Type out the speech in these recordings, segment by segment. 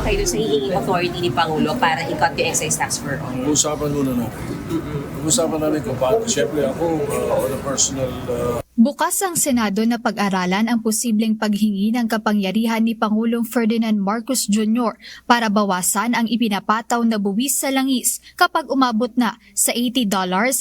ba kayo sa hihingi authority ni Pangulo para i-cut yung excise tax for all? Usapan muna natin. Usapan namin kung paano. Siyempre ako, on a personal... Bukas ang Senado na pag-aralan ang posibleng paghingi ng kapangyarihan ni Pangulong Ferdinand Marcos Jr. para bawasan ang ipinapataw na buwis sa langis kapag umabot na sa $80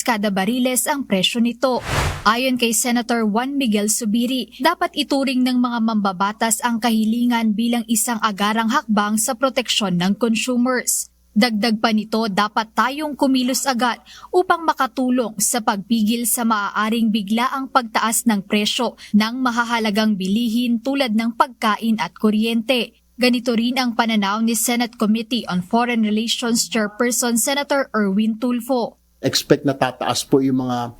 kada bariles ang presyo nito. Ayon kay Senator Juan Miguel Zubiri, dapat ituring ng mga mambabatas ang kahilingan bilang isang agarang hakbang sa proteksyon ng consumers. Dagdag pa nito, dapat tayong kumilos agad upang makatulong sa pagpigil sa maaaring biglaang pagtaas ng presyo ng mahahalagang bilihin tulad ng pagkain at kuryente. Ganito rin ang pananaw ni Senate Committee on Foreign Relations Chairperson Senator Erwin Tulfo. Expect na tataas po yung mga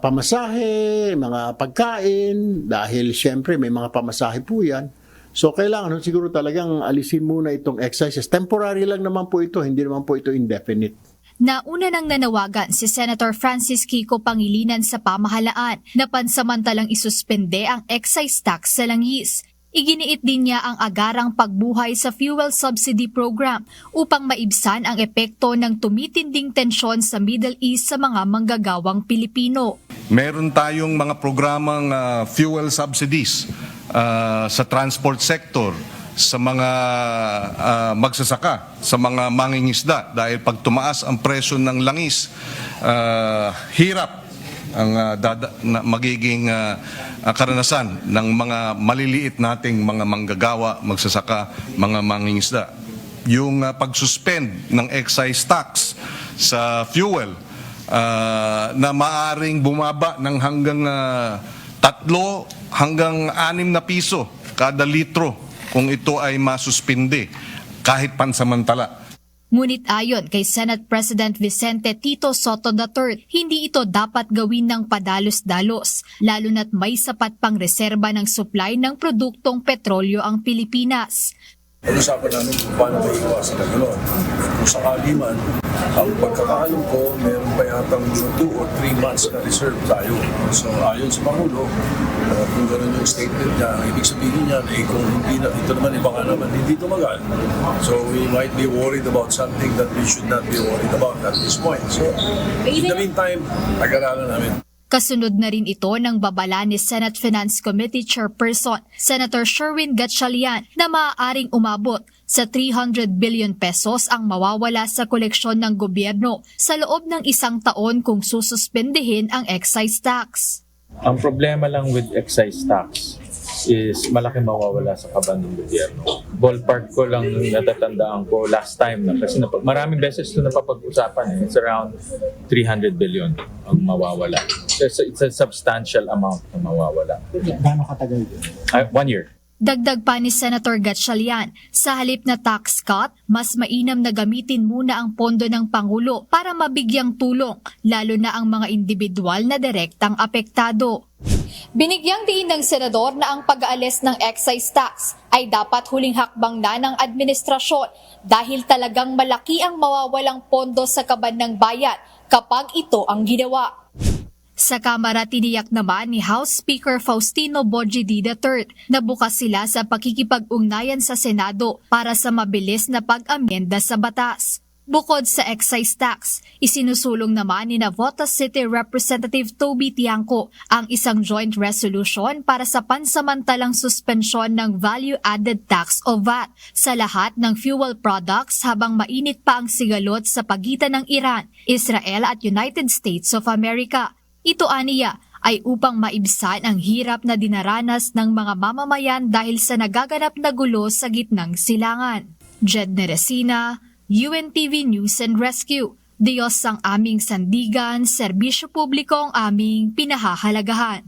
pamasahe, mga pagkain, dahil syempre may mga pamasahe po yan. So kailangan siguro talagang alisin muna itong excises. Temporary lang naman po ito, hindi naman po ito indefinite. Nauna nang nanawagan si Senator Francis Kiko Pangilinan sa pamahalaan na pansamantalang isuspende ang excise tax sa langis. Iginiit din niya ang agarang pagbuhay sa fuel subsidy program upang maibsan ang epekto ng tumitinding tensyon sa Middle East sa mga manggagawang Pilipino. Meron tayong mga programang fuel subsidies sa transport sector, sa mga magsasaka, sa mga mangingisda dahil pag tumaas ang presyo ng langis, hirap ang magiging karanasan ng mga maliliit nating mga manggagawa, magsasaka, mga mangingisda. Yung pag-suspend ng excise tax sa fuel na maaring bumaba ng hanggang 3 hanggang 6 na piso kada litro kung ito ay masuspinde kahit pansamantala. Ngunit ayon kay Senate President Vicente Tito Sotto III, hindi ito dapat gawin ng padalos-dalos, lalo na't may sapat pang reserba ng supply ng produktong petrolyo ang Pilipinas. Pag-usapan namin kung paano may iwasan na gano'n. Kung sakali man, ang pagkakaalam ko, meron pa yatang 2 or 3 months na reserve tayo. So ayon sa Pangulo, kung gano'n yung statement niya, ang ibig sabihin niya, kung hindi na, ito naman, iba nga naman, hindi tumagal. So we might be worried about something that we should not be worried about at this point. So in the meantime, pag-aralan namin. Kasunod na rin ito ng babala ni Senate Finance Committee Chairperson Senator Sherwin Gatchalian na maaaring umabot sa 300 billion pesos ang mawawala sa koleksyon ng gobyerno sa loob ng 1 taon kung sususpendehin ang excise tax. Ang problema lang with excise tax is malaki mawawala sa kaban ng gobyerno. Ballpark ko lang natatandaan ko last time na kasi maraming beses ito napapag-usapan. It's around 300 billion ang mawawala. It's a substantial amount na mawawala. Gaano katagal yun? 1 year. Dagdag pa ni Senator Gatchalian, sa halip na tax cut, mas mainam na gamitin muna ang pondo ng Pangulo para mabigyang tulong, lalo na ang mga individual na direktang apektado. Binigyang diin ng senador na ang pag-aalis ng excise tax ay dapat huling hakbang na ng administrasyon dahil talagang malaki ang mawawalang pondo sa kaban ng bayan kapag ito ang ginawa. Sa Kamara, tiniyak naman ni House Speaker Faustino Bogie III na bukas sila sa pakikipag-ugnayan sa Senado para sa mabilis na pag-amyenda sa batas. Bukod sa excise tax, isinusulong naman ni Navotas City Representative Toby Tiangco ang isang joint resolution para sa pansamantalang suspensyon ng Value-Added Tax o VAT sa lahat ng fuel products habang mainit pa ang sigalot sa pagitan ng Iran, Israel at United States of America. Ito aniya ay upang maibsan ang hirap na dinaranas ng mga mamamayan dahil sa nagaganap na gulo sa gitnang silangan. Jed Neresina, UNTV News and Rescue. Diyos ang aming sandigan, serbisyo publiko ang aming pinahahalagahan.